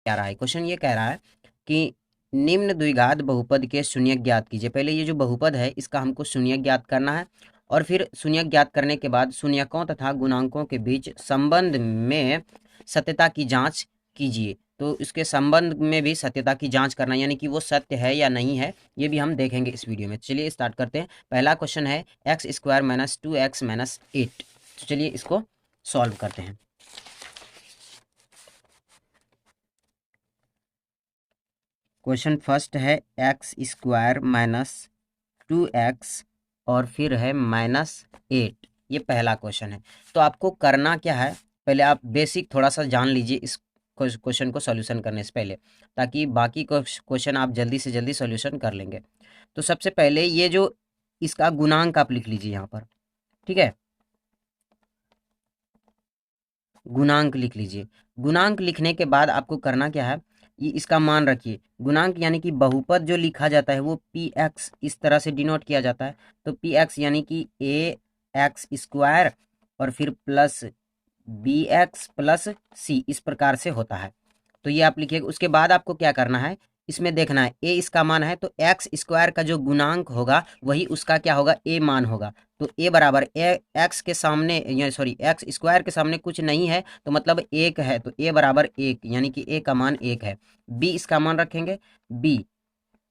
क्या रहा है, क्वेश्चन ये कह रहा है कि निम्न द्विघात बहुपद के शून्यक ज्ञात कीजिए। पहले ये जो बहुपद है इसका हमको शून्यक ज्ञात करना है और फिर शून्यक ज्ञात करने के बाद शून्यकों तथा गुणांकों के बीच संबंध में सत्यता की जांच कीजिए। तो इसके संबंध में भी सत्यता की जांच करना, यानी कि वो सत्य है या नहीं है, ये भी हम देखेंगे इस वीडियो में। चलिए स्टार्ट करते हैं। पहला क्वेश्चन है x square minus 2x minus 8। तो चलिए इसको सॉल्व करते हैं। क्वेश्चन फर्स्ट है एक्स स्क्वायर माइनस 2x और फिर है माइनस 8। ये पहला क्वेश्चन है। तो आपको करना क्या है, पहले आप बेसिक थोड़ा सा जान लीजिए इस क्वेश्चन को सॉल्यूशन करने से पहले, ताकि बाकी क्वेश्चन आप जल्दी से जल्दी सॉल्यूशन कर लेंगे। तो सबसे पहले ये जो इसका गुणांक आप लिख लीजिए यहाँ पर, ठीक है, गुणांक लिख लीजिए। गुणांक लिखने के बाद आपको करना क्या है, ये इसका मान रखिए। गुणांक यानी कि बहुपद जो लिखा जाता है वो पी एक्स इस तरह से डिनोट किया जाता है। तो पी एक्स यानी कि ए एक्स स्क्वायर और फिर plus b x plus c, इस प्रकार से होता है। तो ये आप लिखिएगा। उसके बाद आपको क्या करना है, इसमें देखना है ए इसका मान है, तो एक्स स्क्वायर का जो गुणांक होगा वही उसका क्या होगा, ए मान होगा। तो ए बराबर ए एक्स के सामने एक्स स्क्वायर के सामने कुछ नहीं है तो मतलब एक है, तो ए बराबर एक, यानी कि ए का मान एक है। बी इसका मान रखेंगे बी,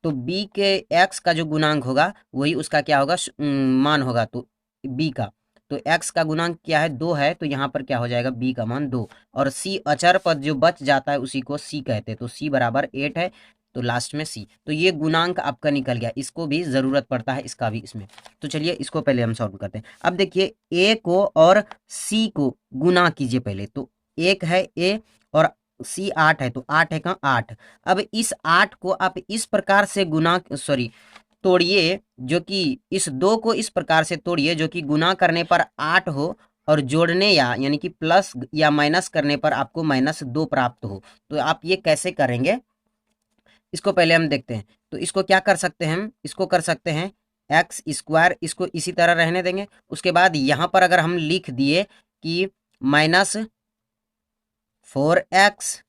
तो बी के एक्स का जो गुणांक होगा वही उसका क्या होगा, मान होगा, तो बी का। तो एक्स का गुणांक क्या है, 2 है, तो यहाँ पर क्या हो जाएगा, बी का मान 2। और सी अचर पद जो बच जाता है उसी को सी कहते हैं, तो सी बराबर 8 है, तो लास्ट में सी। तो ये गुणांक आपका निकल गया, इसको भी जरूरत पड़ता है इसका भी इसमें। तो चलिए इसको पहले हम सॉल्व करते हैं। अब देखिए ए को और सी को गुना कीजिए पहले। तो एक है ए और सी 8 है, तो 8 है कहाँ, 8। अब इस 8 को आप इस प्रकार से तोड़िए, जो कि इस 2 को इस प्रकार से तोड़िए जो कि गुना करने पर 8 हो और जोड़ने यानी कि प्लस या माइनस करने पर आपको -2 प्राप्त हो। तो आप ये कैसे करेंगे, इसको पहले हम देखते हैं। तो इसको क्या कर सकते हैं, हम इसको कर सकते हैं एक्स स्क्वायर, इसको इसी तरह रहने देंगे। उसके बाद यहाँ पर अगर हम लिख दिए कि -4x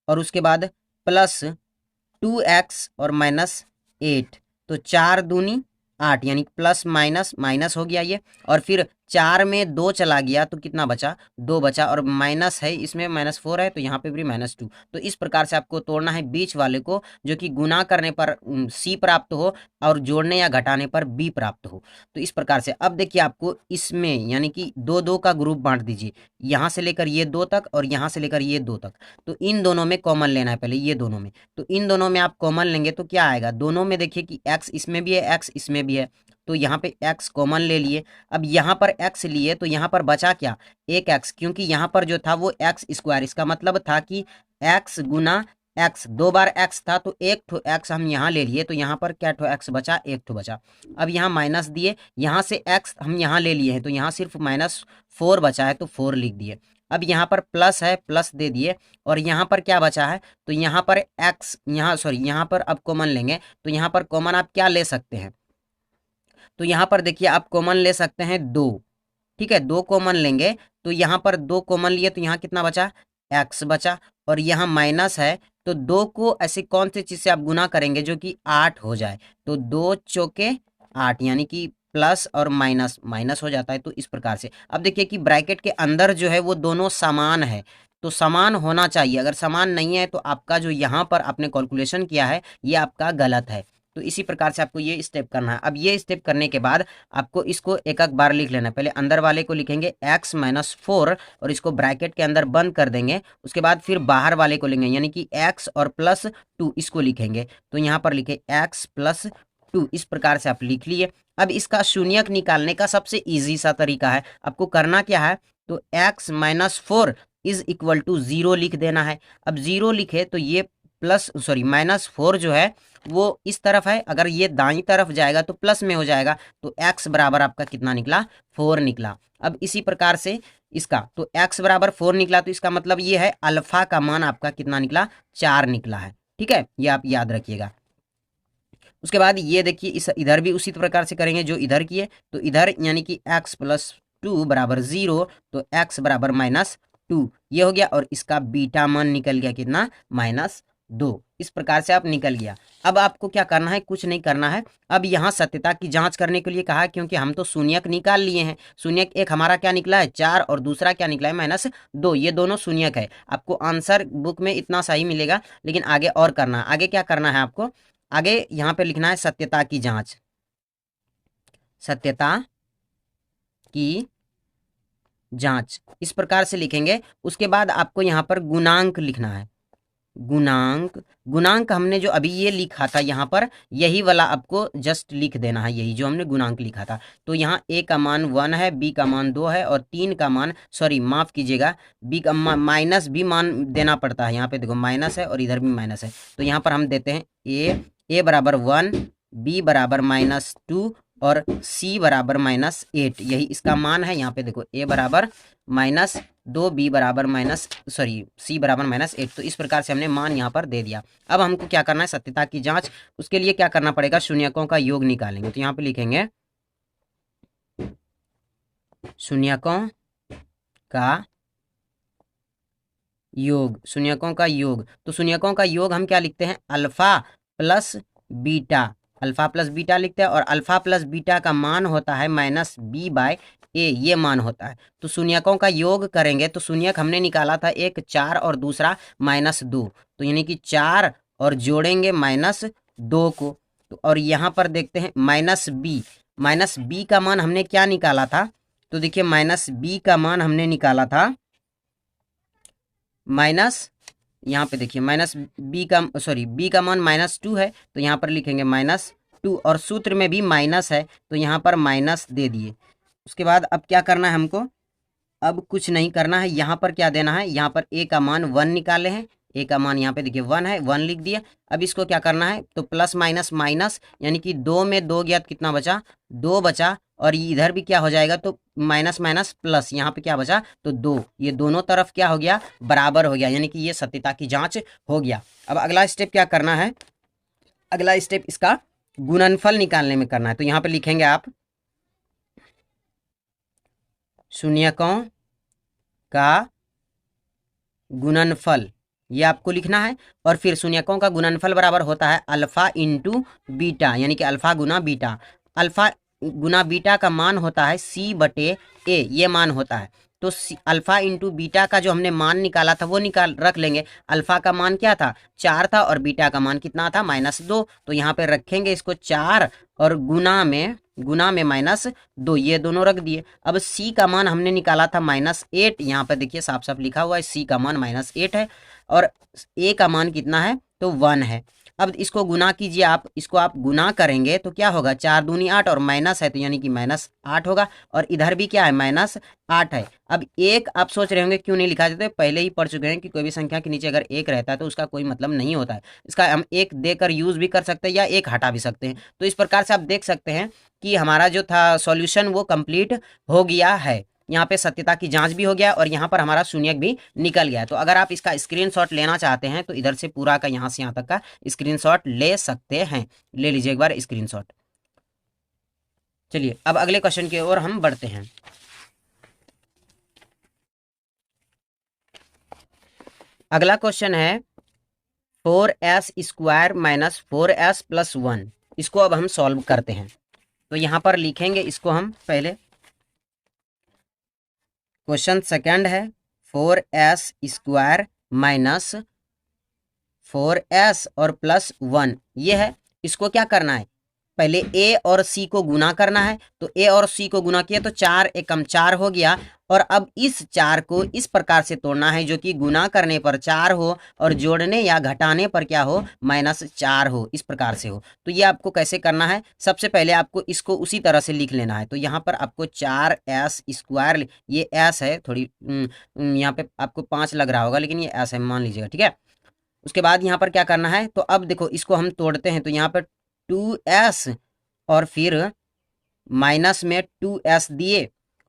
और उसके बाद +2x और -8, तो 4 दूनी 8, यानी प्लस माइनस माइनस हो गया ये। और फिर 4 में 2 चला गया तो कितना बचा, 2 बचा, और माइनस है इसमें -4 है तो यहाँ पे भी -2। तो इस प्रकार से आपको तोड़ना है बीच वाले को, जो कि गुना करने पर सी प्राप्त हो और जोड़ने या घटाने पर बी प्राप्त हो। तो इस प्रकार से अब देखिए आपको इसमें यानी कि 2-2 का ग्रुप बांट दीजिए, यहाँ से लेकर ये 2 तक और यहाँ से लेकर ये 2 तक। तो इन दोनों में कॉमन लेना है पहले, ये दोनों में। तो इन दोनों में आप कॉमन लेंगे तो क्या आएगा, दोनों में देखिए कि x इसमें भी है x इसमें भी है, तो यहाँ पे x कॉमन ले लिए। अब यहाँ पर x लिए तो यहाँ पर बचा क्या, एक x, क्योंकि यहाँ पर जो था वो एक्स स्क्वायर, इसका मतलब था कि x गुना x, 2 बार x था तो एक ठो x हम यहाँ ले लिए, तो यहाँ पर क्या ठो x बचा, एक ठो बचा। अब यहाँ माइनस दिए, यहाँ से x हम यहाँ ले लिए हैं तो यहाँ सिर्फ -4 बचा है तो 4 लिख दिए। अब यहाँ पर प्लस है, प्लस दे दिए, और यहाँ पर क्या बचा है, तो यहाँ पर x, यहाँ पर अब कॉमन लेंगे, तो यहाँ पर कॉमन आप क्या ले सकते हैं, तो यहाँ पर देखिए आप कॉमन ले सकते हैं 2, ठीक है, 2 कॉमन लेंगे। तो यहाँ पर 2 कॉमन लिए तो यहाँ कितना बचा, x बचा, और यहाँ माइनस है, तो 2 को ऐसी कौन सी चीज से आप गुना करेंगे जो कि 8 हो जाए, तो 2 चौके 8, यानी कि प्लस और माइनस माइनस हो जाता है। तो इस प्रकार से अब देखिए कि ब्रैकेट के अंदर जो है वो दोनों समान है, तो समान होना चाहिए। अगर समान नहीं है तो आपका जो यहाँ पर आपने कैलकुलेशन किया है ये आपका गलत है। तो इसी प्रकार से आपको ये स्टेप करना है। अब ये स्टेप करने के बाद आपको इसको एक एक बार लिख लेना है। पहले अंदर वाले को लिखेंगे x -4 और इसको ब्रैकेट के अंदर बंद कर देंगे। उसके बाद फिर बाहर वाले को लेंगे, यानी कि x और +2 इसको लिखेंगे। तो यहाँ पर लिखे x +2, इस प्रकार से आप लिख लिए। अब इसका शून्यक निकालने का सबसे इजी सा तरीका है, आपको करना क्या है, तो x -4 इज इक्वल टू 0 लिख देना है। अब 0 लिखे तो ये -4 जो है वो इस तरफ है, अगर ये दाईं तरफ जाएगा तो प्लस में हो जाएगा, तो x बराबर आपका कितना निकला, 4 निकला। अब इसी प्रकार से इसका, तो x बराबर 4 निकला, तो इसका मतलब ये है अल्फा का मान आपका कितना निकला, 4 निकला है, ठीक है, ये आप याद रखिएगा। उसके बाद ये देखिए इस इधर भी उसी प्रकार से करेंगे जो इधर किए, तो इधर यानी कि x +2 बराबर 0, तो x बराबर 2 ये हो गया, और इसका बीटा मान निकल गया कितना, -2। इस प्रकार से आप निकल गया। अब आपको क्या करना है, कुछ नहीं करना है। अब यहाँ सत्यता की जांच करने के लिए कहा है, क्योंकि हम तो शून्यक निकाल लिए हैं। शून्यक एक हमारा क्या निकला है 4, और दूसरा क्या निकला है -2, ये दोनों शून्यक है। आपको आंसर बुक में इतना सही मिलेगा, लेकिन आगे और करना है। आगे क्या करना है आपको, आगे यहाँ पे लिखना है सत्यता की जांच, सत्यता की जांच, इस प्रकार से लिखेंगे। उसके बाद आपको यहाँ पर गुणांक लिखना है, गुणांक। गुणांक हमने जो अभी ये लिखा था यहाँ पर, यही वाला आपको जस्ट लिख देना है, यही जो हमने गुणांक लिखा था। तो यहाँ ए का मान 1 है, बी का मान 2 है, और 3 का मान, सॉरी माफ कीजिएगा, बी का माइनस भी मान देना पड़ता है। यहाँ पे देखो माइनस है और इधर भी माइनस है, तो यहाँ पर हम देते हैं ए बराबर 1, बी बराबर -2 और सी बराबर -8, यही इसका मान है। यहाँ पे देखो ए बराबर -2, बी बराबर सी बराबर -8। तो इस प्रकार से हमने मान यहाँ पर दे दिया। अब हमको क्या करना है, सत्यता की जांच। उसके लिए क्या करना पड़ेगा, शून्यकों का योग निकालेंगे। तो यहाँ पे लिखेंगे शून्यकों का योग, शून्यकों का योग। तो शून्यकों का योग हम क्या लिखते हैं, alpha plus beta, alpha plus beta लिखते हैं, और अल्फा प्लस बीटा का मान होता है -b/a, ये मान होता है। तो शून्यकों का योग करेंगे तो शून्यक हमने निकाला था एक 4 और दूसरा -2, तो यानी कि 4 और जोड़ेंगे -2 को। तो और यहाँ पर देखते हैं -b का मान हमने क्या निकाला था, तो देखिए -b का मान हमने निकाला था यहाँ पे देखिए -b का मान -2 है, तो यहाँ पर लिखेंगे -2, और सूत्र में भी माइनस है, तो यहाँ पर माइनस दे दिए। उसके बाद अब क्या करना है हमको, अब कुछ नहीं करना है। यहाँ पर क्या देना है, यहाँ पर ए का मान 1 निकाले हैं, ए का मान यहाँ पे देखिए 1 है, 1 लिख दिया। अब इसको क्या करना है, तो प्लस माइनस माइनस, यानी कि 2 में 2 गया तो कितना बचा, 2 बचा, और इधर भी क्या हो जाएगा, तो माइनस माइनस प्लस, यहाँ पे क्या बचा, तो 2, ये दोनों तरफ क्या हो गया, बराबर हो गया, यानी कि ये सत्यता की जांच हो गया। अब अगला स्टेप क्या करना है, अगला स्टेप इसका गुणनफल निकालने में करना है। तो यहाँ पे लिखेंगे आप शून्यकों का गुणनफल, ये आपको लिखना है। और फिर शून्यकों का गुणनफल बराबर होता है अल्फा इंटू बीटा, यानी कि अल्फा गुना बीटा। अल्फा गुना बीटा का मान होता है c/a, ये मान होता है। तो अल्फा इंटू बीटा का जो हमने मान निकाला था वो रख लेंगे। अल्फा का मान क्या था, 4 था, और बीटा का मान कितना था, -2। तो यहाँ पे रखेंगे इसको 4 और गुना में -2, ये दोनों रख दिए। अब c का मान हमने निकाला था -8, यहाँ पे देखिए साफ साफ लिखा हुआ है c का मान -8 है, और a का मान कितना है, तो 1 है। अब इसको गुना कीजिए आप, इसको आप गुना करेंगे तो क्या होगा, 4 दूनी 8, और माइनस है तो यानी कि -8 होगा, और इधर भी क्या है, -8 है। अब एक आप सोच रहे होंगे क्यों नहीं लिखा जाता, पहले ही पढ़ चुके हैं कि कोई भी संख्या के नीचे अगर एक रहता है तो उसका कोई मतलब नहीं होता है। इसका हम एक देकर यूज भी कर सकते हैं या एक हटा भी सकते हैं। तो इस प्रकार से आप देख सकते हैं कि हमारा जो था सॉल्यूशन वो कंप्लीट हो गया है। यहाँ पे सत्यता की जांच भी हो गया, और यहाँ पर हमारा शून्यक भी निकल गया। तो अगर आप इसका स्क्रीनशॉट लेना चाहते हैं तो इधर से पूरा का यहाँ से यहाँ तक का स्क्रीनशॉट ले सकते हैं, ले लीजिए एक बार स्क्रीनशॉट। चलिए अब अगले क्वेश्चन की ओर हम बढ़ते हैं। अगला क्वेश्चन है 4s² - 4s + 1। इसको अब हम सॉल्व करते हैं। तो यहाँ पर लिखेंगे इसको हम पहले, क्वेश्चन सेकंड है 4s² - 4s और +1, ये है। इसको क्या करना है, पहले a और c को गुना करना है। तो a और c को गुना किया तो 4 एकम 4 हो गया, और अब इस 4 को इस प्रकार से तोड़ना है जो कि गुना करने पर 4 हो और जोड़ने या घटाने पर क्या हो, -4 हो, इस प्रकार से हो। तो ये आपको कैसे करना है, सबसे पहले आपको इसको उसी तरह से लिख लेना है। तो यहाँ पर आपको 4s², ये s है, थोड़ी यहाँ पे आपको 5 लग रहा होगा, लेकिन ये s है, मान लीजिएगा, ठीक है। उसके बाद यहाँ पर क्या करना है, तो अब देखो इसको हम तोड़ते हैं। तो यहाँ पर 2s और फिर माइनस में 2s दिए,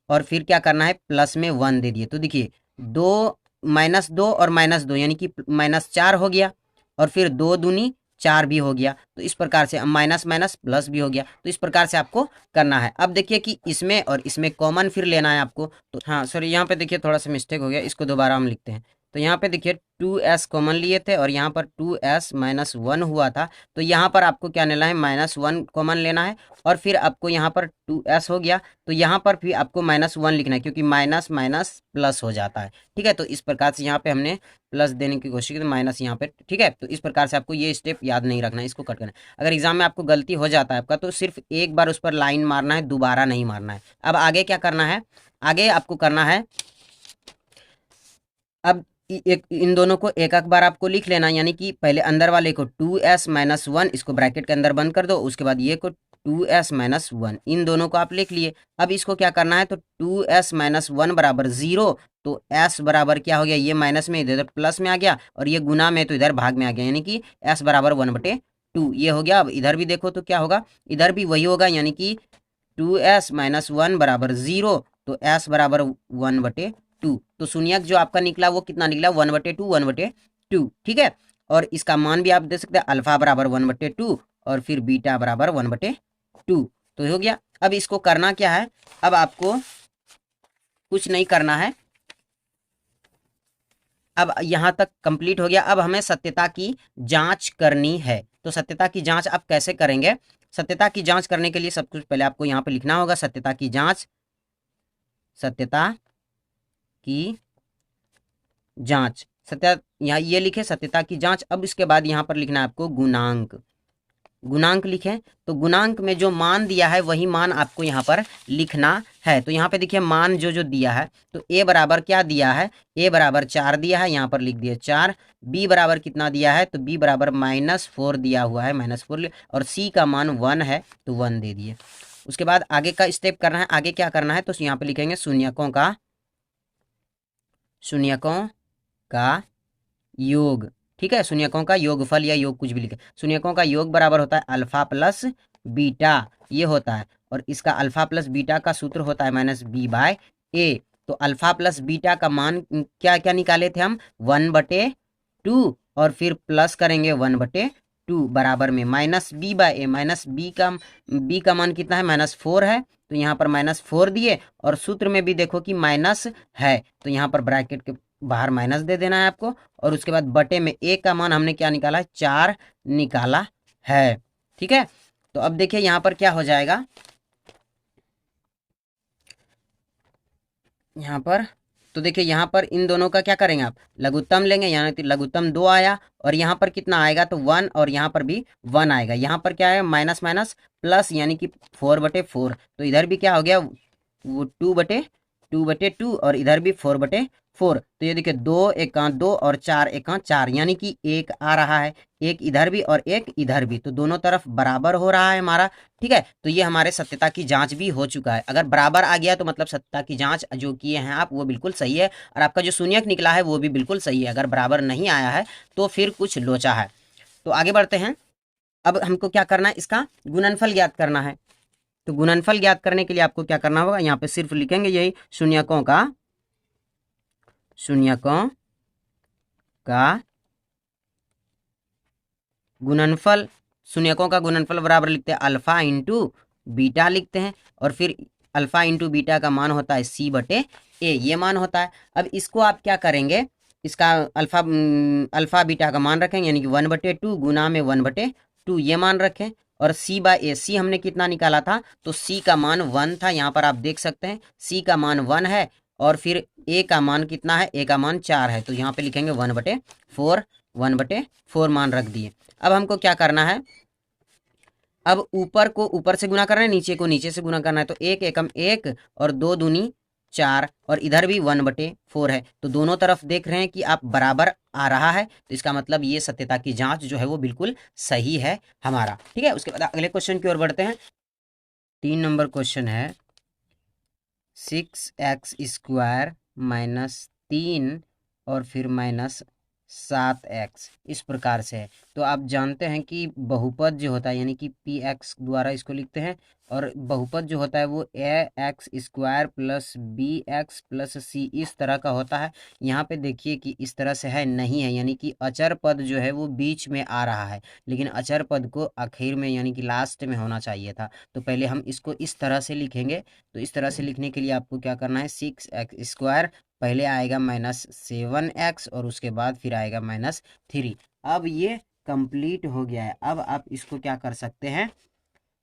और फिर क्या करना है, प्लस में 1 दे दिए। तो देखिए -2 और -2 यानी कि -4 हो गया, और फिर 2 दूनी 4 भी हो गया। तो इस प्रकार से माइनस माइनस प्लस भी हो गया। तो इस प्रकार से आपको करना है। अब देखिए कि इसमें और इसमें कॉमन फिर लेना है आपको। तो हाँ सॉरी, यहाँ पे देखिए थोड़ा सा मिस्टेक हो गया, इसको दोबारा हम लिखते हैं। तो यहाँ पे देखिए 2s कॉमन लिए थे और यहाँ पर 2s माइनस 1 हुआ था। तो यहाँ पर आपको क्या लेना है, -1 कॉमन लेना है। और फिर आपको यहाँ पर 2s हो गया, तो यहाँ पर भी आपको -1 लिखना है, क्योंकि माइनस माइनस प्लस हो जाता है। ठीक है, तो इस प्रकार से यहाँ पे हमने प्लस देने की कोशिश की, तो माइनस यहाँ पे। ठीक है, तो इस प्रकार से आपको ये स्टेप याद नहीं रखना है, इसको कट करना है। अगर एग्जाम में आपको गलती हो जाता है आपका, तो सिर्फ एक बार उस पर लाइन मारना है, दोबारा नहीं मारना है। अब आगे क्या करना है, आगे आपको करना है, अब एक इन दोनों को एक एक बार आपको लिख लेना, यानी कि पहले अंदर वाले को 2s माइनस 1 इसको ब्रैकेट के अंदर बंद कर दो, उसके बाद ये को 2s माइनस 1, इन दोनों को आप लिख लिए। अब इसको क्या करना है, तो 2s माइनस 1 बराबर 0। तो s बराबर क्या हो गया, ये माइनस में इधर प्लस में आ गया, और ये गुना में तो इधर भाग में आ गया, यानी कि s बराबर 1/2 ये हो गया। अब इधर भी देखो तो क्या होगा, इधर भी वही होगा, यानी कि 2s माइनस 1 बराबर 0। तो s बराबर 1/2। तो शून्यक जो आपका निकला वो कितना निकला, 1/2 1/2। ठीक है, और इसका मान भी आप दे सकते हैं, अल्फा बराबर 1/2 और फिर बीटा बराबर 1/2। तो हो गया। अब इसको करना क्या है, अब आपको कुछ नहीं करना है। अब यहाँ तक कंप्लीट हो गया। अब हमें सत्यता की जांच करनी है। तो सत्यता की जांच आप कैसे करेंगे, सत्यता की जांच करने के लिए सब कुछ पहले आपको यहाँ पे लिखना होगा, सत्यता की जांच, सत्यता की जांच, सत्या यहाँ ये लिखे सत्यता की जांच। अब इसके बाद यहाँ पर लिखना है आपको गुणांक, गुणांक लिखें। तो गुणांक में जो मान दिया है वही मान आपको यहाँ पर लिखना है। तो यहाँ पे देखिए मान जो जो दिया है, तो a बराबर क्या दिया है, a बराबर 4 दिया है, यहाँ पर लिख दिया 4। b बराबर कितना दिया है, तो b बराबर -4 दिया हुआ है, -4। और c का मान 1 है, तो 1 दे दिए। उसके बाद आगे का स्टेप करना है, आगे क्या करना है, तो यहाँ पे लिखेंगे शून्यकों का, शून्यकों का योग। ठीक है, शून्यकों का योगफल या योग कुछ भी लिखे। शून्यकों का योग बराबर होता है अल्फा प्लस बीटा, ये होता है। और इसका अल्फा प्लस बीटा का सूत्र होता है -b/a। तो अल्फा प्लस बीटा का मान क्या क्या निकाले थे हम, 1/2 और फिर प्लस करेंगे 1/2 बराबर में -b/a। बी का मान कितना है, -4 है, तो यहाँ पर -4 दिए। और सूत्र में भी देखो कि माइनस है, तो यहाँ पर ब्रैकेट के बाहर माइनस दे देना है आपको। और उसके बाद बटे में a का मान हमने क्या निकाला है, 4 निकाला है। ठीक है, तो अब देखिए यहाँ पर क्या हो जाएगा, यहाँ पर तो देखिए यहाँ पर इन दोनों का क्या करेंगे आप, लघुत्तम लेंगे, यानी कि लघुत्तम 2 आया, और यहाँ पर कितना आएगा, तो 1, और यहाँ पर भी 1 आएगा। यहाँ पर क्या है, माइनस माइनस प्लस, यानी कि 4/4। तो इधर भी क्या हो गया, वो 2/2 और इधर भी 4/4। तो ये देखिए 2 एका 2 और 4 एका 4, यानी कि 1 आ रहा है, एक इधर भी और एक इधर भी, तो दोनों तरफ बराबर हो रहा है हमारा। ठीक है, तो ये हमारे सत्यता की जांच भी हो चुका है। अगर बराबर आ गया तो मतलब सत्यता की जांच जो किए हैं आप वो बिल्कुल सही है, और आपका जो शून्यक निकला है वो भी बिल्कुल सही है। अगर बराबर नहीं आया है तो फिर कुछ लोचा है। तो आगे बढ़ते हैं। अब हमको क्या करना है, इसका गुणनफल ज्ञात करना है। तो गुणनफल ज्ञात करने के लिए आपको क्या करना होगा, यहाँ पे सिर्फ लिखेंगे यही शून्यकों का, शून्यकों का गुणनफल। शून्यकों का गुणनफल बराबर लिखते हैं अल्फा इंटू बीटा लिखते हैं, और फिर अल्फा इंटू बीटा का मान होता है c/a, ये मान होता है। अब इसको आप क्या करेंगे, इसका अल्फा बीटा का मान रखेंगे, यानी कि 1/2 गुना में 1/2 ये मान रखें। और c/a, c हमने कितना निकाला था, तो c का मान 1 था, यहाँ पर आप देख सकते हैं c का मान 1 है। और फिर a का मान कितना है, a का मान 4 है, तो यहाँ पे लिखेंगे 1/4, 1/4 मान रख दिए। अब हमको क्या करना है, अब ऊपर को ऊपर से गुना करना है, नीचे को नीचे से गुना करना है। तो 1 एकम 1 और 2 दूनी 4, और इधर भी 1/4 है। तो दोनों तरफ देख रहे हैं कि आप बराबर आ रहा है, तो इसका मतलब ये सत्यता की जांच जो है वो बिल्कुल सही है हमारा। ठीक है, उसके बाद अगले क्वेश्चन की ओर बढ़ते हैं। 3 नंबर क्वेश्चन है, 6x² - 3 और फिर 7x इस प्रकार से है। तो आप जानते हैं कि बहुपद जो होता है यानी कि पी एक्स द्वारा इसको लिखते हैं, और बहुपद जो होता है वो a x square plus b x plus c इस तरह का होता है। यहाँ पे देखिए कि इस तरह से है नहीं है, यानी कि अचर पद जो है वो बीच में आ रहा है, लेकिन अचर पद को आखिर में यानी कि लास्ट में होना चाहिए था। तो पहले हम इसको इस तरह से लिखेंगे। तो इस तरह से लिखने के लिए आपको क्या करना है, 6x स्क्वायर पहले आएगा -7x और उसके बाद फिर आएगा -3। अब ये कंप्लीट हो गया है। अब आप इसको क्या कर सकते हैं,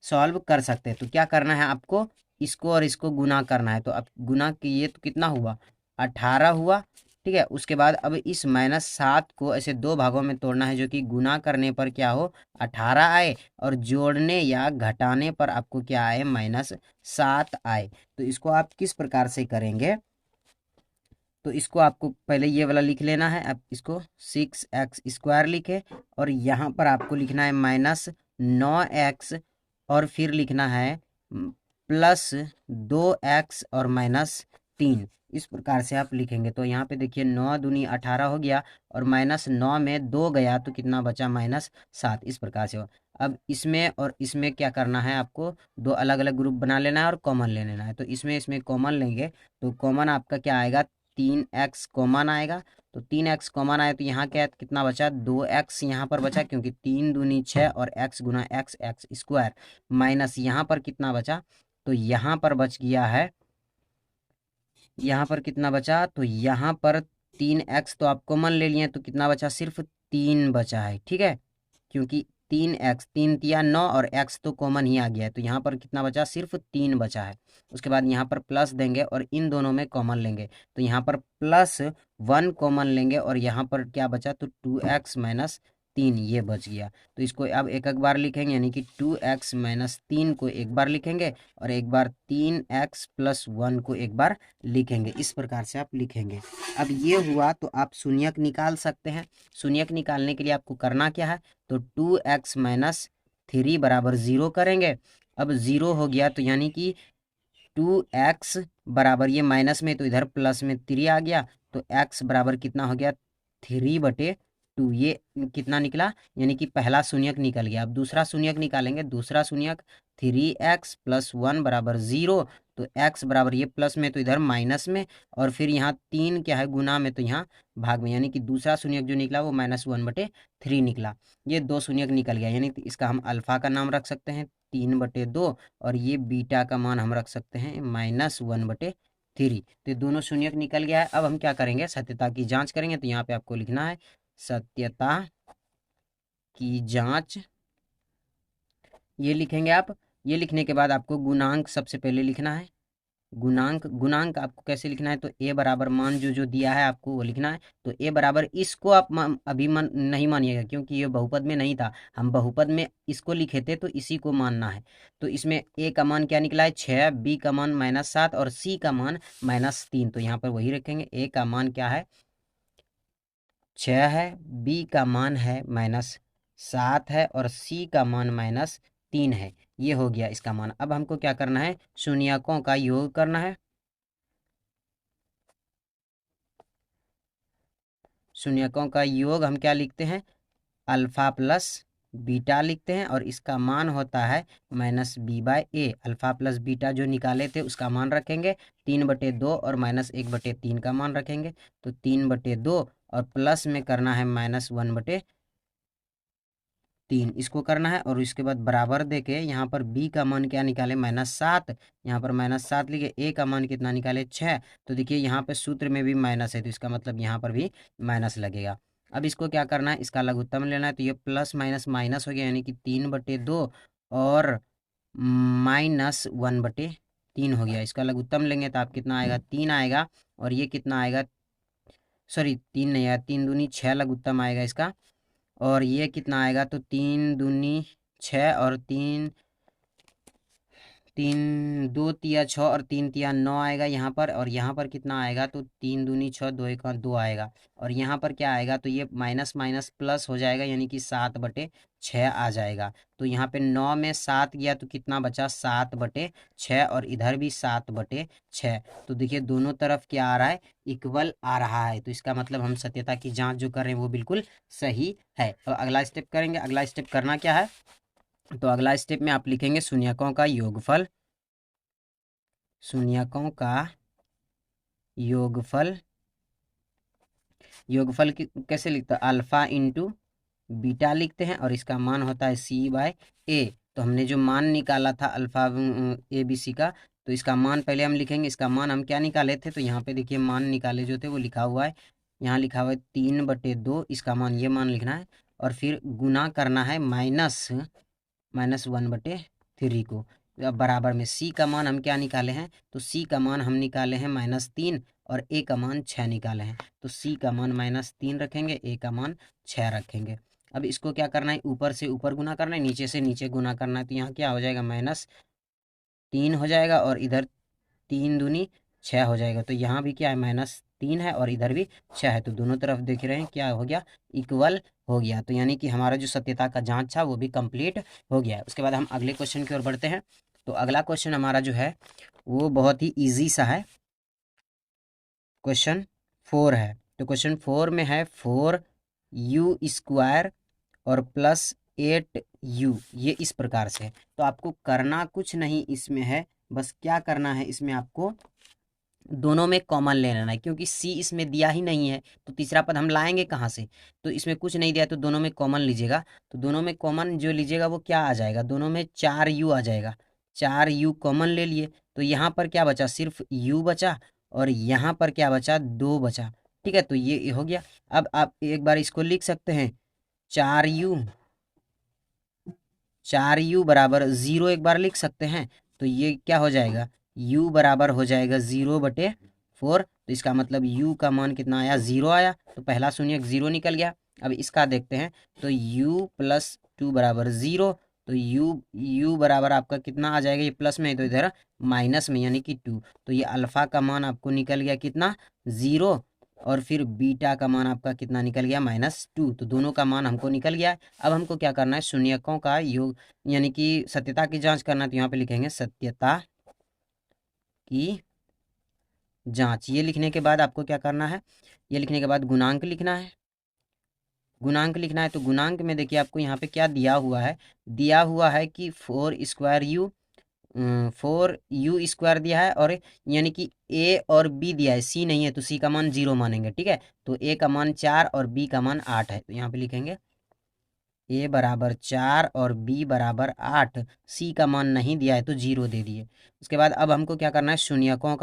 सॉल्व कर सकते हैं। तो क्या करना है आपको, इसको और इसको गुना करना है। तो अब गुना किए तो कितना हुआ, 18 हुआ। ठीक है, उसके बाद अब इस -7 को ऐसे दो भागों में तोड़ना है, जो कि गुना करने पर क्या हो 18 आए, और जोड़ने या घटाने पर आपको क्या आए, -7 आए। तो इसको आप किस प्रकार से करेंगे, तो इसको आपको पहले ये वाला लिख लेना है। अब इसको 6x स्क्वायर लिखे, और यहाँ पर आपको लिखना है -9x, और फिर लिखना है +2x और -3। इस प्रकार से आप लिखेंगे। तो यहाँ पे देखिए 9 दूनी 18 हो गया, और -9 में 2 गया तो कितना बचा, -7। इस प्रकार से हो। अब इसमें और इसमें क्या करना है, आपको दो अलग अलग ग्रुप बना लेना है और कॉमन ले लेना है। तो इसमें कॉमन लेंगे, तो कॉमन आपका क्या आएगा, 3x कॉमन आएगा। तो 3x कॉमन आया तो यहाँ क्या है, कितना बचा, 2x यहाँ पर बचा, क्योंकि 3 दूनी 6 और x गुना x स्क्वायर, माइनस यहाँ पर कितना बचा, तो यहाँ पर बच गया है, यहाँ पर कितना बचा, तो यहाँ पर 3x तो आप कॉमन ले लिए, तो कितना बचा, सिर्फ 3 बचा है। ठीक है, क्योंकि 3x, 3 तिया 9 और x तो कॉमन ही आ गया है, तो यहाँ पर कितना बचा, सिर्फ 3 बचा है। उसके बाद यहाँ पर प्लस देंगे और इन दोनों में कॉमन लेंगे, तो यहाँ पर +1 कॉमन लेंगे, और यहाँ पर क्या बचा, तो 2x-3 ये बच गया। तो इसको अब एक एक बार लिखेंगे, यानी कि 2x-3 को एक बार लिखेंगे, और एक बार 3x+1 को एक बार लिखेंगे। इस प्रकार से आप लिखेंगे। अब ये हुआ, तो आप शून्यक निकाल सकते हैं। शून्यक निकालने के लिए आपको करना क्या है, तो 2x-3 बराबर 0 करेंगे। अब 0 हो गया, तो यानी कि 2x बराबर, ये माइनस में तो इधर प्लस में 3 आ गया, तो x बराबर कितना हो गया, 3/2। ये कितना निकला, यानी कि पहला शून्यक निकल गया। अब दूसरा शून्यक निकालेंगे। दूसरा शून्यक 3x+1 बराबर 0, तो x बराबर, ये प्लस में तो इधर माइनस में, और फिर यहाँ 3 क्या है, गुना में तो यहाँ भाग में, यानी कि दूसरा शून्यक जो निकला वो -1/3 निकला। ये दो शून्यक निकल गया, यानी कि इसका हम अल्फा का नाम रख सकते हैं 3/2, और ये बीटा का मान हम रख सकते हैं -1/3। तो ये दोनों शून्यक निकल गया है। अब हम क्या करेंगे, सत्यता की जांच करेंगे। तो यहाँ पे आपको लिखना है सत्यता की जांच, ये लिखेंगे आप। ये लिखने के बाद आपको गुणांक सबसे पहले लिखना है। गुणांक आपको कैसे लिखना है, तो ए बराबर मान जो जो दिया है आपको वो लिखना है। तो ए बराबर, इसको आप अभी नहीं मानिएगा, क्योंकि ये बहुपद में नहीं था। हम बहुपद में इसको लिखे थे, तो इसी को मानना है। तो इसमें ए का मान क्या निकला है, 6, बी का मान -7 और सी का मान -3। तो यहाँ पर वही रखेंगे। ए का मान क्या है, 6 है, बी का मान है -7 है, और सी का मान -3 है। ये हो गया इसका मान। अब हमको क्या करना है, शून्यकों का योग करना है। शून्यकों का योग हम क्या लिखते हैं, अल्फा प्लस बीटा लिखते हैं, और इसका मान होता है -b/a। अल्फा प्लस बीटा जो निकाले थे उसका मान रखेंगे 3/2, और -1/3 का मान रखेंगे। तो 3/2, और प्लस में करना है -1/3, इसको करना है। और इसके बाद बराबर देके यहाँ पर b का मान क्या निकाले, -7। यहाँ पर -7 लिखे। a का मान कितना निकाले, 6। तो देखिए यहाँ पे सूत्र में भी माइनस है, तो इसका मतलब यहाँ पर भी माइनस लगेगा। अब इसको क्या करना है, इसका लघुत्तम लेना है। तो ये प्लस माइनस माइनस हो गया, यानी कि 3/2 और -1/3 हो गया। इसका लघुत्तम लेंगे तो आप कितना आएगा, 3 आएगा। और ये कितना आएगा, सॉरी 3 नहीं आएगा, 3 दूनी 6 लघुत्तम आएगा इसका। और ये कितना आएगा, तो 3 दूनी 6 और 3 तीन, 2 तिया 6 और 3 तिया 9 आएगा यहाँ पर, और यहाँ पर कितना आएगा, तो 3 दूनी 6, 2 1 2 आएगा, और यहाँ पर क्या आएगा, तो ये माइनस माइनस प्लस हो जाएगा, यानी कि 7/6 आ जाएगा। तो यहाँ पे 9 में 7 गया तो कितना बचा, 7/6, और इधर भी 7/6। तो देखिए दोनों तरफ क्या आ रहा है, इक्वल आ रहा है। तो इसका मतलब हम सत्यता की जांच जो कर रहे हैं वो बिल्कुल सही है। अब अगला स्टेप करेंगे। अगला स्टेप करना क्या है, तो अगला स्टेप में आप लिखेंगे शून्यकों का योगफल। शून्यकों का योगफल, योगफल कैसे लिखते हैं, अल्फा इंटू बीटा लिखते हैं, और इसका मान होता है C/A। तो हमने जो मान निकाला था अल्फा ABC का, तो इसका मान पहले हम लिखेंगे। इसका मान हम क्या निकाले थे, तो यहाँ पे देखिए मान निकाले जो थे वो लिखा हुआ है, यहाँ लिखा हुआ है 3/2, इसका मान, ये मान लिखना है, और फिर गुना करना है -1/3 को। अब बराबर में C का मान हम क्या निकाले हैं, तो C का मान हम निकाले हैं -3, और A का मान 6 निकाले हैं। तो C का मान -3 रखेंगे, A का मान 6 रखेंगे। अब इसको क्या करना है, ऊपर से ऊपर गुना करना है, नीचे से नीचे गुना करना है। तो यहाँ क्या हो जाएगा, -3 हो जाएगा, और इधर 3 दूनी 6 हो जाएगा। तो यहाँ भी क्या है, -3 है, और इधर भी 6 है। तो दोनों तरफ देख रहे हैं क्या हो गया, इक्वल हो गया। तो यानी कि हमारा जो सत्यता का जांच था वो भी कंप्लीट हो गया। उसके बाद हम अगले क्वेश्चन की ओर बढ़ते हैं। तो अगला क्वेश्चन हमारा जो है वो बहुत ही ईजी सा है, क्वेश्चन 4 है। तो क्वेश्चन 4 में है 4u² और +8u, ये इस प्रकार से है। तो आपको करना कुछ नहीं इसमें है, बस क्या करना है, इसमें आपको दोनों में कॉमन ले लेना है, क्योंकि C इसमें दिया ही नहीं है तो तीसरा पद हम लाएंगे कहाँ से। तो इसमें कुछ नहीं दिया, तो दोनों में कॉमन लीजिएगा। तो दोनों में कॉमन जो लीजिएगा वो क्या आ जाएगा, दोनों में 4u आ जाएगा। 4u कॉमन ले लिए, तो यहाँ पर क्या बचा, सिर्फ u बचा, और यहाँ पर क्या बचा, 2 बचा। ठीक है, तो ये हो गया। अब आप एक बार इसको लिख सकते हैं, 4u बराबर 0 एक बार लिख सकते हैं। तो ये क्या हो जाएगा, u बराबर हो जाएगा 0/4। तो इसका मतलब u का मान कितना आया, 0 आया। तो पहला शून्य 0 निकल गया। अब इसका देखते हैं, तो u + 2 बराबर 0। तो u बराबर आपका कितना आ जाएगा, ये प्लस में है तो इधर माइनस में, यानी कि 2। तो ये अल्फा का मान आपको निकल गया कितना, 0, और फिर बीटा का मान आपका कितना निकल गया, -2। तो दोनों का मान हमको निकल गया है। अब हमको क्या करना है, शून्यकों का योग, यानी कि सत्यता की जांच करना है। तो यहाँ पे लिखेंगे सत्यता की जांच। ये लिखने के बाद आपको क्या करना है, ये लिखने के बाद गुणांक लिखना है। गुणांक लिखना है, तो गुणांक में देखिए आपको यहाँ पे क्या दिया हुआ है, दिया हुआ है कि 4u² दिया है, और यानी कि a और b दिया है, c नहीं है, तो c का मान 0 मानेंगे। ठीक है, तो a का मान 4 और b का मान 8 है। तो यहाँ पे लिखेंगे a बराबर 4 और b बराबर 8, c का मान नहीं दिया है तो 0 दे दिए। उसके बाद अब हमको क्या करना है, शून्यकों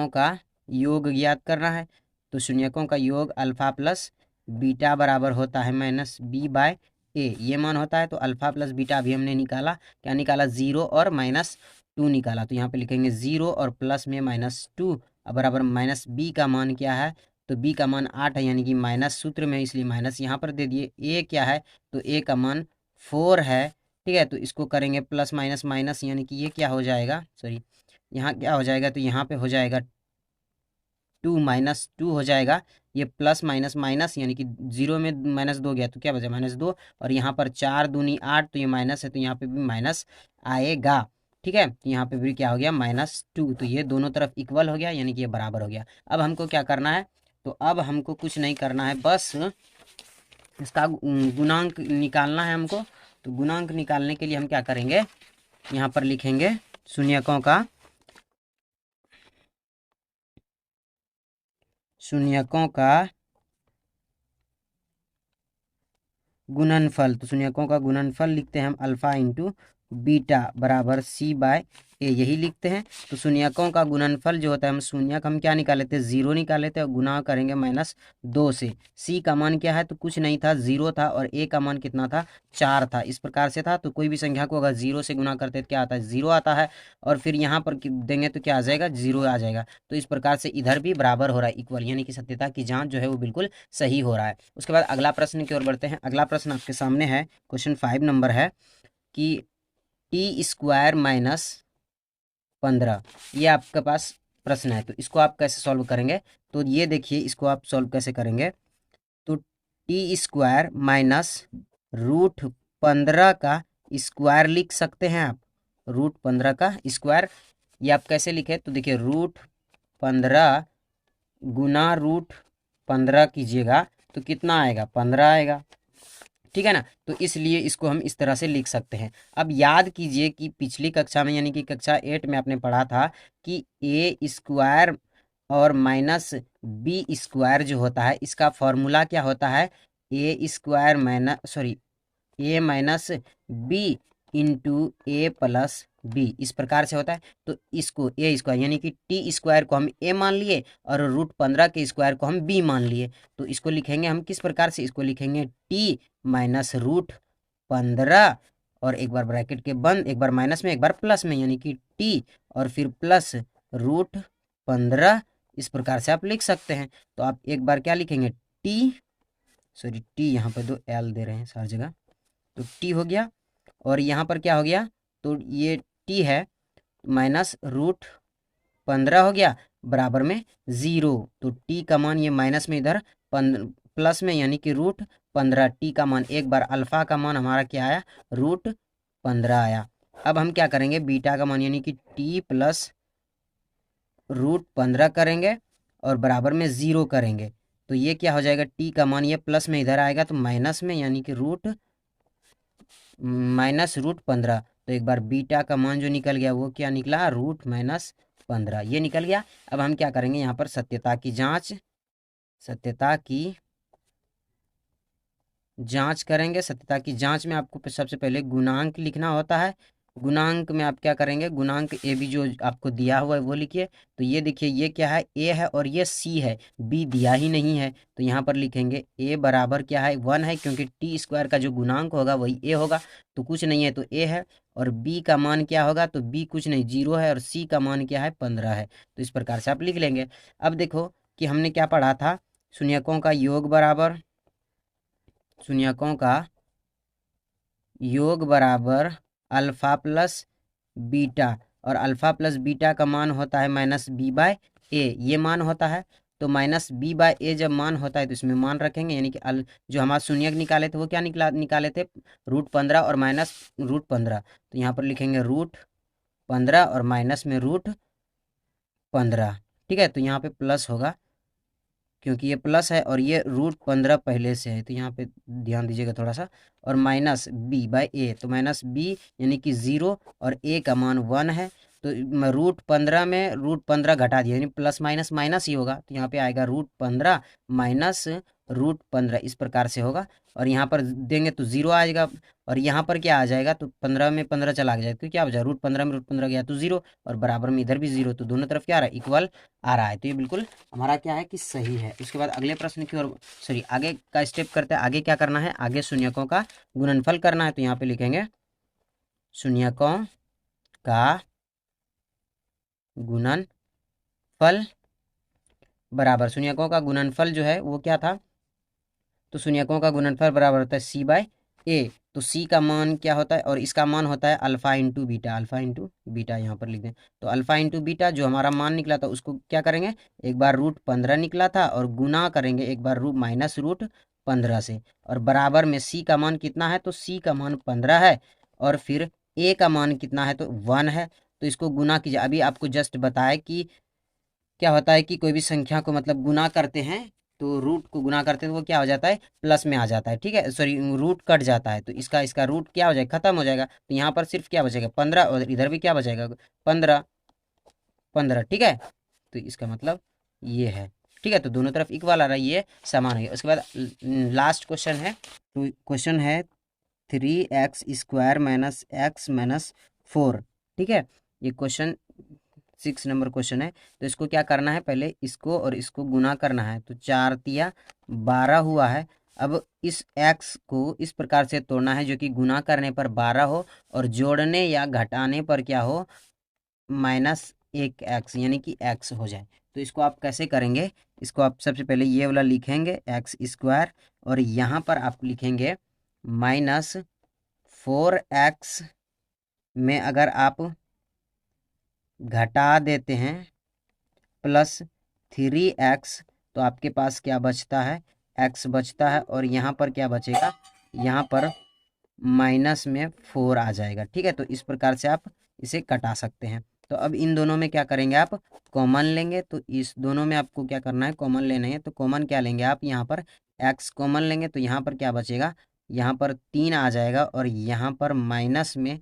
का योग ज्ञात करना है। तो शून्यकों का योग अल्फा प्लस बीटा बराबर होता है -b/a, ये मान होता है। तो अल्फा प्लस बीटा अभी हमने निकाला, क्या निकाला, 0 और -2 निकाला। तो यहाँ पे लिखेंगे 0 और प्लस में -2 बराबर -b का मान क्या है, तो b का मान 8 है, यानी कि माइनस सूत्र में, इसलिए माइनस यहाँ पर दे दिए। a क्या है, तो a का मान 4 है। ठीक है, तो इसको करेंगे प्लस माइनस माइनस, यानी कि ये क्या हो जाएगा, सॉरी, यहाँ क्या हो जाएगा, तो यहाँ पे हो जाएगा 2 -2 हो जाएगा। ये प्लस माइनस माइनस, यानी कि 0 में -2 गया तो क्या बचा, -2, और यहाँ पर 4 दूनी 8, तो ये माइनस है, तो यहाँ पे भी माइनस आएगा। ठीक है, तो यहाँ पे भी क्या हो गया, -2। तो ये दोनों तरफ इक्वल हो गया, यानी कि ये बराबर हो गया। अब हमको क्या करना है, तो अब हमको कुछ नहीं करना है, बस इसका गुणांक निकालना है हमको। तो गुणांक निकालने के लिए हम क्या करेंगे, यहाँ पर लिखेंगे शून्यकों का गुणनफल। तो शून्यकों का गुणनफल लिखते हैं हम अल्फा इंटू बीटा बराबर c/a, यही लिखते हैं। तो शून्यकों का गुणनफल जो होता है, हम शून्यक हम क्या निकाले थे, 0 निकाले थे, और गुना करेंगे -2 से। c का मान क्या है, तो कुछ नहीं था, 0 था, और a का मान कितना था, 4 था। इस प्रकार से था। तो कोई भी संख्या को अगर 0 से गुना करते तो क्या आता है, 0 आता है, और फिर यहाँ पर देंगे तो क्या आ जाएगा, 0 आ जाएगा। तो इस प्रकार से इधर भी बराबर हो रहा है, इक्वल, यानी कि सत्यता की जाँच जो है वो बिल्कुल सही हो रहा है। उसके बाद अगला प्रश्न की ओर बढ़ते हैं। अगला प्रश्न आपके सामने है, क्वेश्चन 5 नंबर है कि टी स्क्वायर माइनस 15, ये आपके पास प्रश्न है। तो इसको आप कैसे सॉल्व करेंगे? तो ये देखिए, इसको आप सॉल्व कैसे करेंगे। तो टी स्क्वायर माइनस √15 का स्क्वायर लिख सकते हैं आप। √15 का स्क्वायर ये आप कैसे लिखे? तो देखिए, √15 गुना √15 कीजिएगा तो कितना आएगा? 15 आएगा, ठीक है ना। तो इसलिए इसको हम इस तरह से लिख सकते हैं। अब याद कीजिए कि पिछली कक्षा में यानी कि कक्षा 8 में आपने पढ़ा था कि ए स्क्वायर और माइनस बी स्क्वायर जो होता है, इसका फॉर्मूला क्या होता है? ए स्क्वायर माइनस सॉरी ए माइनस बी इंटू ए प्लस बी, इस प्रकार से होता है। तो इसको ए स्क्वायर यानी कि टी स्क्वायर को हम ए मान लिए और √15 के स्क्वायर को हम बी मान लिए। तो इसको लिखेंगे हम किस प्रकार से? इसको लिखेंगे टी माइनस √15 और एक बार ब्रैकेट के बंद, एक बार माइनस में एक बार प्लस में, यानी कि टी और फिर प्लस √15, इस प्रकार से आप लिख सकते हैं। तो आप एक बार क्या लिखेंगे? टी टी यहाँ पर 2 एल दे रहे हैं हर जगह, तो टी हो गया और यहाँ पर क्या हो गया? तो ये टी है माइनस √15 हो गया बराबर में 0। तो टी का मान ये माइनस में इधर प्लस में यानी कि √15, टी का मान एक बार अल्फा का मान हमारा क्या आया? √15 आया। अब हम क्या करेंगे? बीटा का मान यानी कि टी प्लस √15 करेंगे और बराबर में 0 करेंगे। तो ये क्या हो जाएगा? टी का मान ये प्लस में इधर आएगा तो माइनस में यानी कि -√15। तो एक बार बीटा का मान जो निकल गया वो क्या निकला? √-15, ये निकल गया। अब हम क्या करेंगे? यहाँ पर सत्यता की जांच करेंगे। सत्यता की जांच में आपको सबसे पहले गुणांक लिखना होता है। गुणांक में आप क्या करेंगे? गुणांक ए बी जो आपको दिया हुआ है वो लिखिए। तो ये देखिए, ये क्या है? ए है और ये सी है, बी दिया ही नहीं है। तो यहाँ पर लिखेंगे ए बराबर क्या है? 1 है, क्योंकि टी स्क्वायर का जो गुणांक होगा वही ए होगा। तो कुछ नहीं है तो ए है। और बी का मान क्या होगा? तो बी कुछ नहीं, 0 है। और सी का मान क्या है? 15 है। तो इस प्रकार से आप लिख लेंगे। अब देखो कि हमने क्या पढ़ा था? शून्यकों का योग बराबर अल्फा प्लस बीटा, और अल्फा प्लस बीटा का मान होता है -b/a, ये मान होता है। तो -b/a जब मान होता है तो इसमें मान रखेंगे, यानी कि जो हमारा शून्यक निकाले थे वो क्या निकाले थे? √15 और माइनस √15। तो यहाँ पर लिखेंगे √15 और माइनस में √15, ठीक है। तो यहाँ पे प्लस होगा क्योंकि ये प्लस है और ये √15 पहले से है, तो यहाँ पे ध्यान दीजिएगा थोड़ा सा। और -b/a, तो -b यानी कि 0 और a का मान 1 है। तो √15 में √15 घटा दिया यानी प्लस माइनस माइनस ही होगा। तो यहाँ पे आएगा √15 माइनस √15, इस प्रकार से होगा। और यहाँ पर देंगे तो 0 आएगा। और यहाँ पर क्या आ जाएगा? तो 15 में 15 चला जाएगा तो क्या हो जाएगा? √15 में √15 गया तो 0, और बराबर में इधर भी 0। तो दोनों तरफ क्या आ रहा है? इक्वल आ रहा है। तो ये बिल्कुल हमारा क्या है कि सही है। उसके बाद अगले प्रश्न की ओर आगे का स्टेप करते हैं। आगे क्या करना है? आगे शून्यकों का गुणनफल करना है। तो यहाँ पे लिखेंगे शून्यकों का गुणनफल बराबर, शून्यकों का गुणनफल जो है वो क्या था? तो शून्यकों का गुणनफल बराबर होता है c/a। तो c का मान क्या होता है? और इसका मान होता है अल्फा इंटू बीटा, यहाँ पर लिख दें। तो अल्फा इंटू बीटा जो हमारा मान निकला था उसको क्या करेंगे? एक बार √15 निकला था और गुना करेंगे एक बार -√15 से, और बराबर में c का मान कितना है? तो c का मान 15 है और फिर a का मान कितना है? तो 1 है। तो इसको गुना कीजिए। अभी आपको जस्ट बताया कि क्या होता है कि कोई भी संख्या को मतलब गुना करते हैं तो रूट को गुना करते हैं तो वो क्या हो जाता है? प्लस में आ जाता है, ठीक है। सॉरी, रूट कट जाता है तो इसका रूट क्या हो जाएगा? खत्म हो जाएगा। तो यहाँ पर सिर्फ क्या बचेगा? 15, और इधर भी क्या बचेगा? 15, ठीक है। तो इसका मतलब ये है, ठीक है। तो दोनों तरफ इक्वल आ रहा है, ये समान है। उसके बाद लास्ट क्वेश्चन है। तो क्वेश्चन है 3x² - x - 4, ठीक है। ये क्वेश्चन 6 नंबर क्वेश्चन है। तो इसको क्या करना है? पहले इसको और इसको गुना करना है। तो 4 तिया 12 हुआ है। अब इस x को इस प्रकार से तोड़ना है जो कि गुना करने पर 12 हो और जोड़ने या घटाने पर क्या हो? -1x यानी कि x हो जाए। तो इसको आप कैसे करेंगे? इसको आप सबसे पहले ये वाला लिखेंगे x², और यहाँ पर आप लिखेंगे -4x में अगर आप घटा देते हैं प्लस 3x, तो आपके पास क्या बचता है, x बचता है, और यहाँ पर क्या बचेगा, यहाँ पर माइनस में 4 आ जाएगा। ठीक है, तो इस प्रकार से आप इसे कटा सकते हैं। तो अब इन दोनों में क्या करेंगे, आप कॉमन लेंगे। तो इस दोनों में आपको क्या करना है, कॉमन लेना है। तो कॉमन क्या लेंगे आप, यहाँ पर x कॉमन लेंगे, तो यहाँ पर क्या बचेगा, यहाँ पर 3 आ जाएगा, और यहाँ पर माइनस में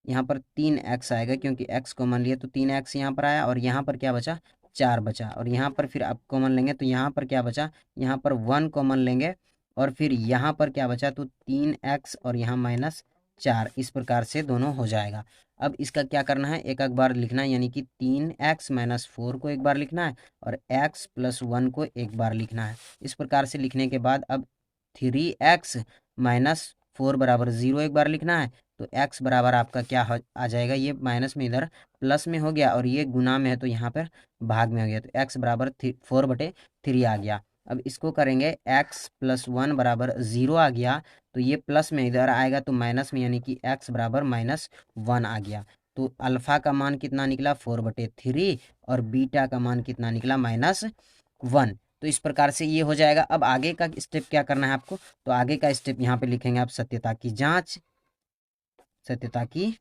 यहाँ पर 3x आएगा, क्योंकि x कॉमन लिए तो 3x यहाँ पर आया, और यहाँ पर क्या बचा, 4 बचा। और यहाँ पर फिर आप कॉमन लेंगे तो यहाँ पर क्या बचा, यहाँ पर 1 कॉमन लेंगे, और फिर यहाँ पर क्या बचा, तो 3x और यहाँ -4। इस प्रकार से दोनों हो जाएगा। अब इसका क्या करना है, एक एक बार लिखना है, यानी कि 3x - 4 को एक बार लिखना है, और x + 1 को एक बार लिखना है। इस प्रकार से लिखने के बाद अब 3x - 4 = 0 एक बार लिखना है। तो x बराबर आपका क्या आ जाएगा, ये माइनस में इधर प्लस में हो गया, और ये गुना में है तो यहाँ पर भाग में हो गया, तो x बराबर 4/3 आ गया। अब इसको करेंगे, x + 1 = 0 आ गया, तो ये प्लस में इधर आएगा तो माइनस में, यानी कि x बराबर -1 आ गया। तो अल्फ़ा का मान कितना निकला, 4/3, और बीटा का मान कितना निकला, -1। तो इस प्रकार से ये हो जाएगा। अब आगे का स्टेप क्या करना है आपको, तो आगे का स्टेप यहाँ पे लिखेंगे आप सत्यता की जांच, सत्यता की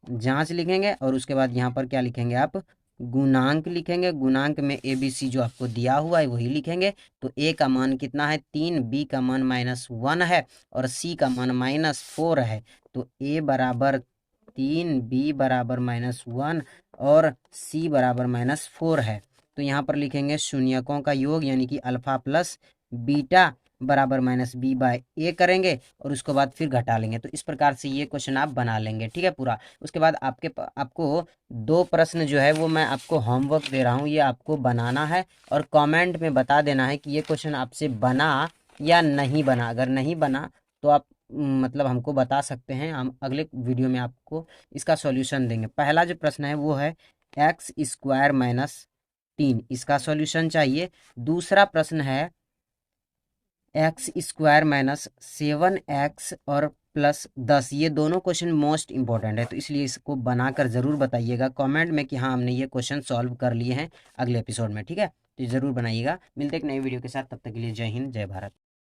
जांच लिखेंगे, और उसके बाद यहाँ पर क्या लिखेंगे आप, गुणांक लिखेंगे। गुणांक में ABC जो आपको दिया हुआ है वही लिखेंगे। तो A का मान कितना है, 3, B का मान -1 है, और C का मान -4 है। तो A बराबर 3, B बराबर -1, और C बराबर -4 है। तो यहाँ पर लिखेंगे शून्यकों का योग, यानी कि अल्फ़ा प्लस बीटा बराबर -b/a करेंगे, और उसके बाद फिर घटा लेंगे। तो इस प्रकार से ये क्वेश्चन आप बना लेंगे। ठीक है पूरा। उसके बाद आपको 2 प्रश्न जो है वो मैं आपको होमवर्क दे रहा हूँ, ये आपको बनाना है, और कमेंट में बता देना है कि ये क्वेश्चन आपसे बना या नहीं बना। अगर नहीं बना तो आप मतलब हमको बता सकते हैं, हम अगले वीडियो में आपको इसका सॉल्यूशन देंगे। पहला जो प्रश्न है वो है x² - 3, इसका सॉल्यूशन चाहिए। दूसरा प्रश्न है x² - 7x और +10। ये दोनों क्वेश्चन मोस्ट इंपॉर्टेंट है, तो इसलिए इसको बनाकर ज़रूर बताइएगा कमेंट में कि हाँ हमने ये क्वेश्चन सॉल्व कर लिए हैं अगले एपिसोड में। ठीक है, तो ज़रूर बनाइएगा। मिलते एक नई वीडियो के साथ, तब तक के लिए जय हिंद, जय भारत।